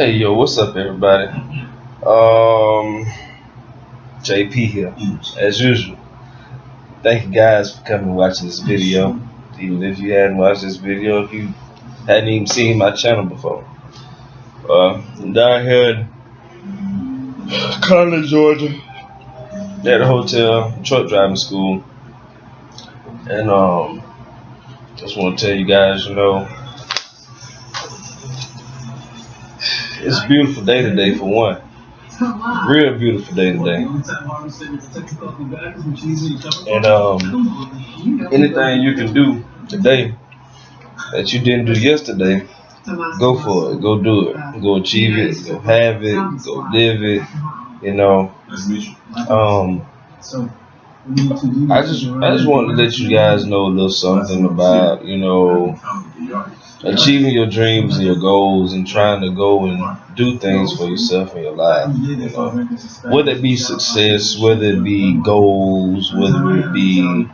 Hey yo, what's up everybody? Um JP here. As usual. Thank you guys for coming and watching this video. Even if you hadn't watched this video, if you hadn't even seen my channel before. I'm down here in Conley, Georgia, at a hotel, truck driving school. And just wanna tell you guys, it's a beautiful day today for one. Real beautiful day today. And anything you can do today that you didn't do yesterday, go for it. Go do it. Go achieve it. Go have it. Go live it. I just wanted to let you guys know a little something about, achieving your dreams and your goals and trying to go and do things for yourself in your life. Whether it be success, whether it be goals, whether it be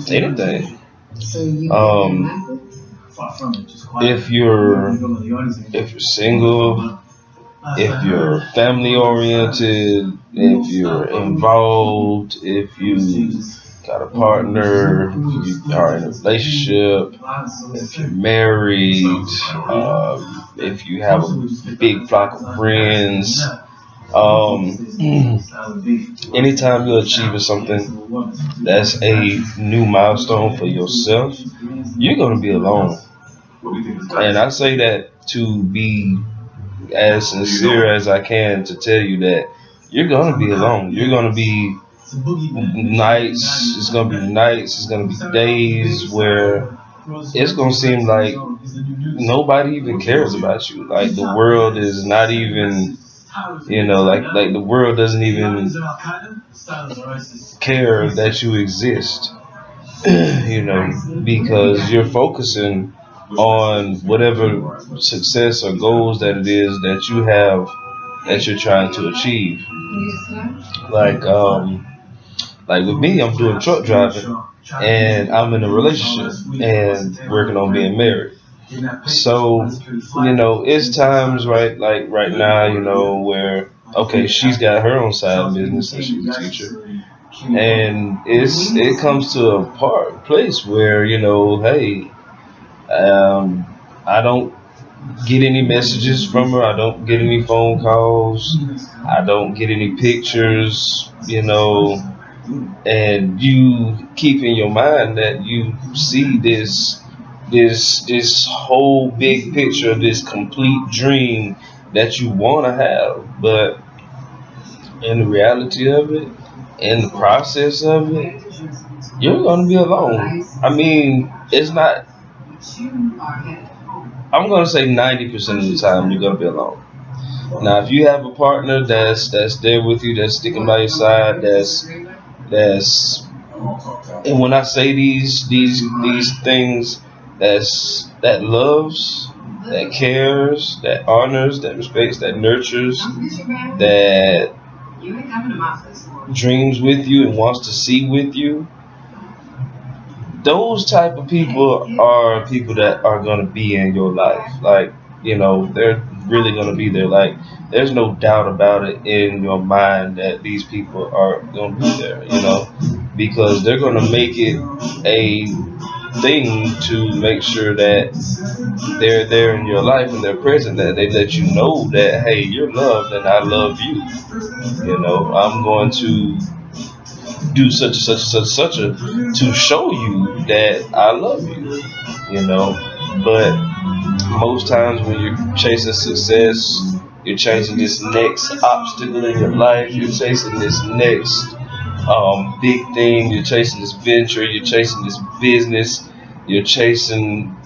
anything. If you're single, if you're family oriented, if you're involved, if you got a partner, if you are in a relationship, if you're married, if you have a big flock of friends, anytime you're achieving something that's a new milestone for yourself, you're going to be alone. And I say that to be as sincere as I can to tell you that you're going to be alone. You're going to be nights, it's going to be nights, it's going to be days where it's going to seem like nobody even cares about you. Like the world is not even, like the world doesn't even care that you exist, because you're focusing on whatever success or goals that it is that you have that you're trying to achieve. Like with me, I'm doing truck driving and I'm in a relationship and working on being married. So, it's times right now, where she's got her own side business and she's a teacher. And it comes to a place where, hey, I don't get any messages from her. I don't get any phone calls. I don't get any pictures, and you keep in your mind that you see this whole big picture, this complete dream that you want to have, but in the reality of it, in the process of it, you're going to be alone. I mean, it's not, I'm going to say 90% of the time you're going to be alone. Now, if you have a partner that's there with you, that's sticking by your side, and when I say these things, that loves, that cares, that honors, that respects, that nurtures, that dreams with you and wants to see with you, those type of people are people that are going to be in your life. Like, they're really going to be there. Like, there's no doubt about it in your mind that these people are going to be there, because they're going to make it a thing to make sure that they're there in your life and they're present, that they let you know that, hey, you're loved and I love you. I'm going to do such a to show you that I love you, but most times when you're chasing success, you're chasing this next obstacle in your life, you're chasing this next big thing, you're chasing this venture, you're chasing this business, you're chasing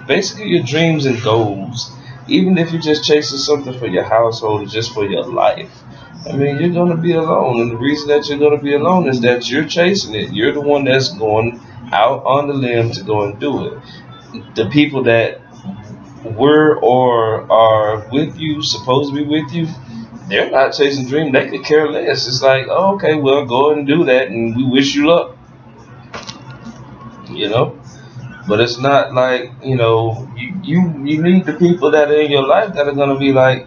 basically your dreams and goals. Even if you're just chasing something for your household or just for your life, I mean, you're going to be alone. And the reason that you're going to be alone is that you're chasing it. You're the one that's going out on the limb to go and do it. The people that were or are with you, supposed to be with you, they're not chasing dreams. They could care less. It's like, oh, okay, well, go ahead and do that, and we wish you luck. But it's not like, you need the people that are in your life that are gonna be like,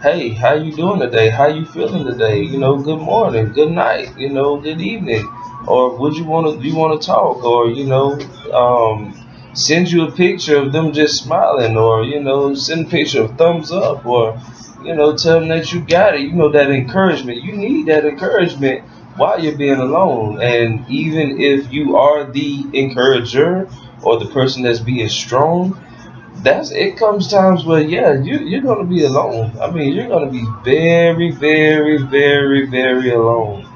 hey, how you doing today? How you feeling today? Good morning, good night, good evening. Or would you wanna talk? Or, send you a picture of them just smiling, or, send a picture of thumbs up, or, tell them that you got it. That encouragement. You need that encouragement while you're being alone. And even if you are the encourager or the person that's being strong, it comes times where, yeah, you're gonna be alone. I mean, you're gonna be very, very, very, very alone.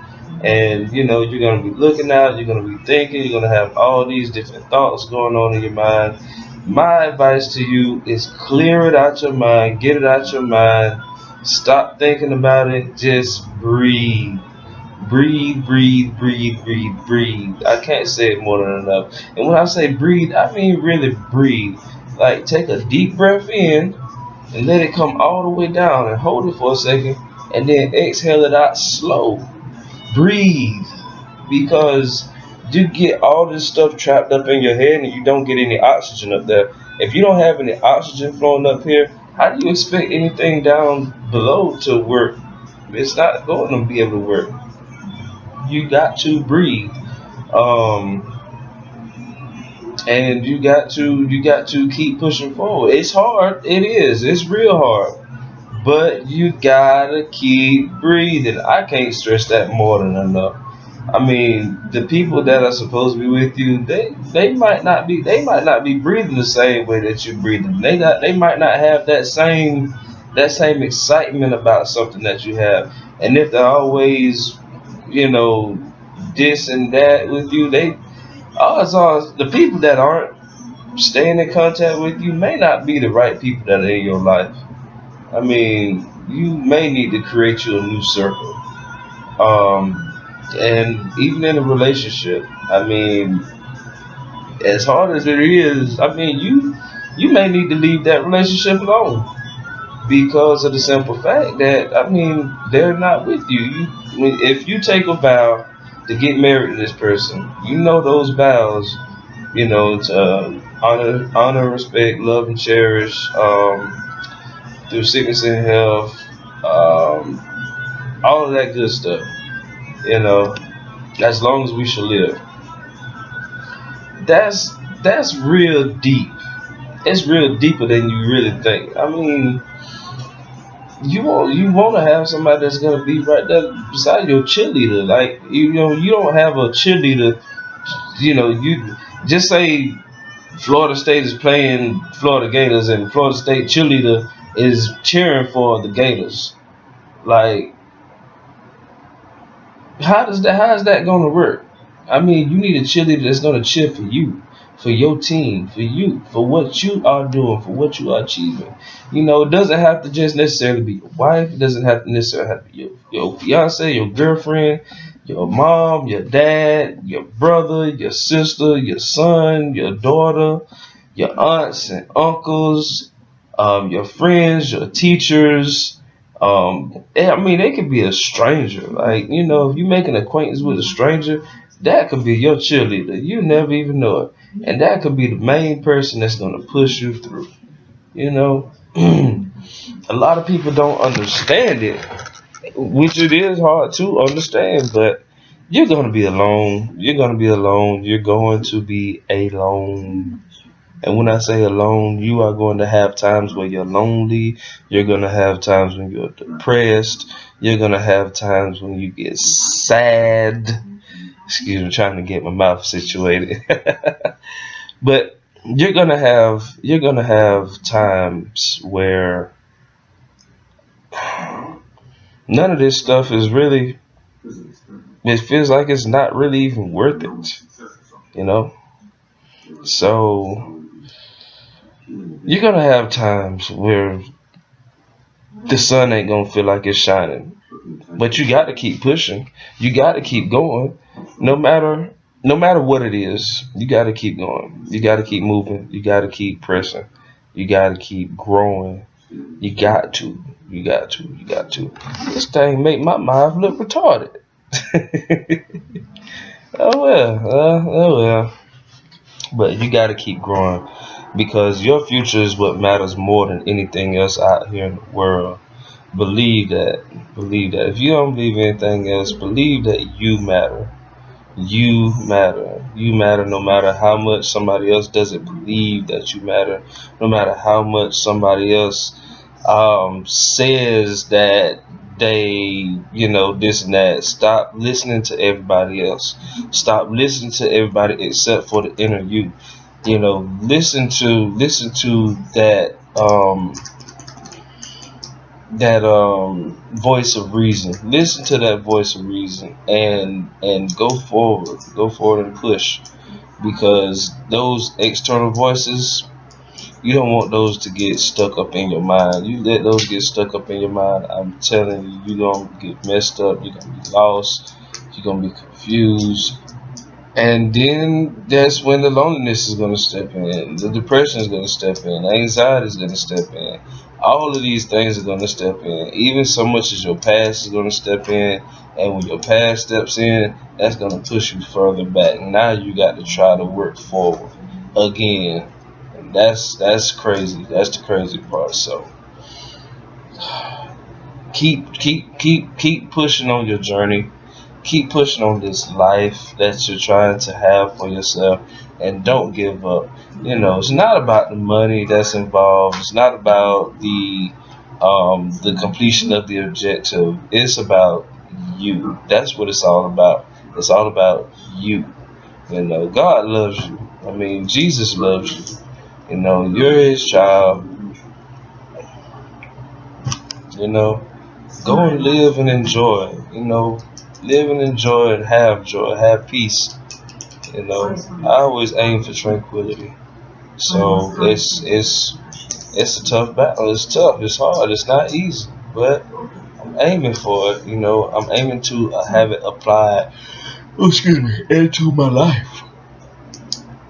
And you're gonna be looking out, you're gonna be thinking, you're gonna have all these different thoughts going on in your mind. My advice to you is clear it out your mind, get it out your mind, stop thinking about it, just breathe. Breathe, breathe, breathe, breathe, breathe. I can't say it more than enough. And when I say breathe, I mean really breathe. Like, take a deep breath in and let it come all the way down and hold it for a second, and then exhale it out slow. Breathe, because you get all this stuff trapped up in your head and you don't get any oxygen up there. If you don't have any oxygen flowing up here, how do you expect anything down below to work? It's not going to be able to work. You got to breathe. Um, and you got to keep pushing forward. It's hard. It is. It's real hard. But you gotta keep breathing. I can't stress that more than enough. I mean, the people that are supposed to be with you, they might not be breathing the same way that you're breathing. They might not have that same excitement about something that you have. And if they're always, you know, this and that with you, odds are the people that aren't staying in contact with you may not be the right people that are in your life. I mean, you may need to create you a new circle. And even in a relationship, I mean, as hard as it is, I mean, you may need to leave that relationship alone because of the simple fact that, I mean, they're not with you. If you take a vow to get married to this person, those vows, to honor, respect, love, and cherish, through sickness and health, um, all of that good stuff. You know, as long as we shall live. That's that's real deep. It's real deeper than you really think. I mean, you want to have somebody that's gonna be right there beside your cheerleader. Like, you don't have a cheerleader. You just say Florida State is playing Florida Gators and Florida State cheerleader is cheering for the Gators. Like, how is that gonna work? I mean, you need a cheerleader that's gonna cheer for you, for your team, for you, for what you are doing, for what you are achieving. It doesn't have to just necessarily be your wife. It doesn't have to necessarily have to be your fiance, your girlfriend, your mom, your dad, your brother, your sister, your son, your daughter, your aunts and uncles, your friends, your teachers. I mean, they could be a stranger. Like, if you make an acquaintance with a stranger, that could be your cheerleader. You never even know it. And that could be the main person that's going to push you through. You know, a lot of people don't understand it, which it is hard to understand, but you're going to be alone. You're going to be alone. You're going to be alone. And when I say alone, you are going to have times where you're lonely. You're going to have times when you're depressed. You're going to have times when you get sad. Excuse me, trying to get my mouth situated. But you're gonna have times where none of this stuff is really. It feels like it's not really even worth it. You know. So you're gonna have times where the sun ain't gonna feel like it's shining, but you got to keep pushing. You got to keep going, no matter no matter what it is. You got to keep going. You got to keep moving. You got to keep pressing. You got to keep growing. You got to. You got to. You got to. This thing make my mouth look retarded. Oh well. Oh well. But you got to keep growing because your future is what matters more than anything else out here in the world. Believe that. Believe that. If you don't believe anything else, believe that you matter. You matter. You matter no matter how much somebody else doesn't believe that you matter. No matter how much somebody else says that they, this and that. Stop listening to everybody else. Stop listening to everybody except for the inner you. Listen to that voice of reason. Listen to that voice of reason and go forward and push, because those external voices, you don't want those to get stuck up in your mind. You let those get stuck up in your mind, I'm telling you, you're gonna get messed up, you're gonna be lost, you're gonna be confused. And then that's when the loneliness is going to step in, the depression is going to step in, the anxiety is going to step in. All of these things are going to step in. Even so much as your past is going to step in. And when your past steps in, that's going to push you further back. Now you got to try to work forward again. And that's crazy. That's the crazy part. So keep pushing on your journey. Keep pushing on this life that you're trying to have for yourself, and don't give up. It's not about the money that's involved. It's not about the completion of the objective. It's about you. That's what it's all about. It's all about you. God loves you. I mean, Jesus loves you. You're his child. Go and live and enjoy. Live and enjoy and have joy, have peace. I always aim for tranquility. So it's a tough battle. It's tough. It's hard. It's not easy, but I'm aiming for it. I'm aiming to have it applied. Oh, excuse me, into my life.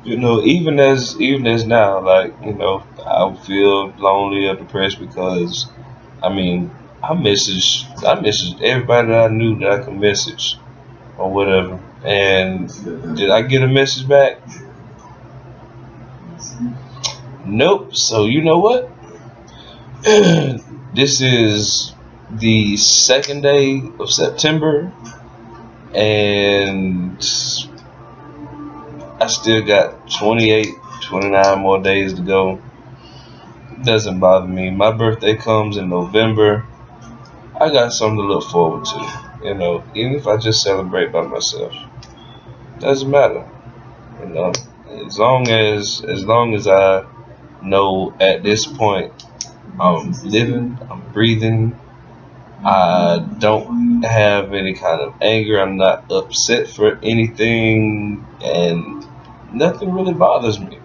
Even as now, like I feel lonely or depressed because, I mean, I messaged everybody that I knew that I could message or whatever. And did I get a message back? Nope. So you know what? This is the second day of September, and I still got 28, 29 more days to go. Doesn't bother me. My birthday comes in November. I got something to look forward to. Even if I just celebrate by myself, doesn't matter. You know, as long as I know at this point I'm living, I'm breathing, I don't have any kind of anger, I'm not upset for anything, and nothing really bothers me.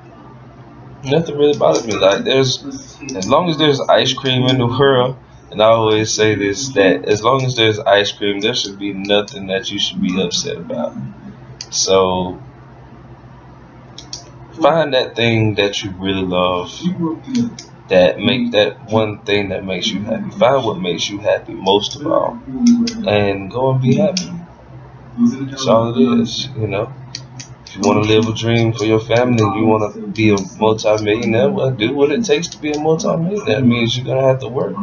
Nothing really bothers me. Like as long as there's ice cream in the world, and I always say this, that as long as there's ice cream, there should be nothing that you should be upset about. So find that thing that you really love, that one thing that makes you happy. Find what makes you happy most of all, and go and be happy. That's all it is. If you want to live a dream for your family, you want to be a multi-millionaire, well, do what it takes to be a multi-millionaire. That means you're going to have to work.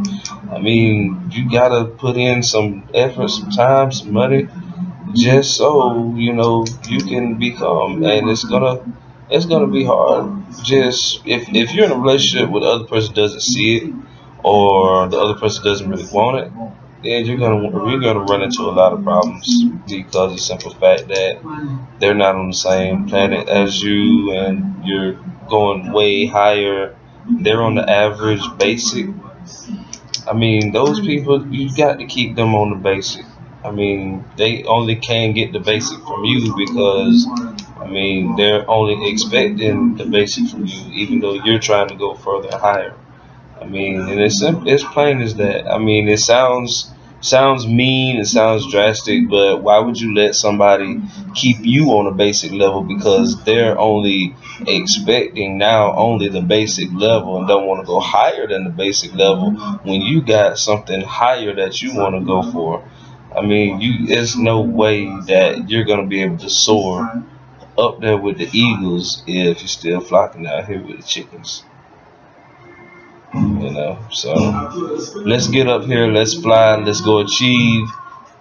I mean, you got to put in some effort, some time, some money, just so, you can become. And it's gonna be hard. Just, if you're in a relationship where the other person doesn't see it, or the other person doesn't really want it, then you're gonna run into a lot of problems, because of the simple fact that they're not on the same planet as you, and you're going way higher. They're on the average basic. I mean, those people, you got to keep them on the basic. I mean, they only can get the basic from you because, I mean, they're only expecting the basic from you, even though you're trying to go further and higher. I mean, and it's plain as that. I mean, it sounds mean, it sounds drastic, but why would you let somebody keep you on a basic level because they're only expecting now only the basic level and don't want to go higher than the basic level when you got something higher that you want to go for? I mean, there's no way that you're gonna be able to soar up there with the Eagles if you're still flocking out here with the chickens. So let's get up here, let's fly, let's go achieve,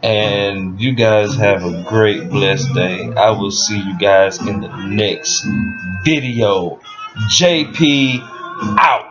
and you guys have a great, blessed day. I will see you guys in the next video. JP out.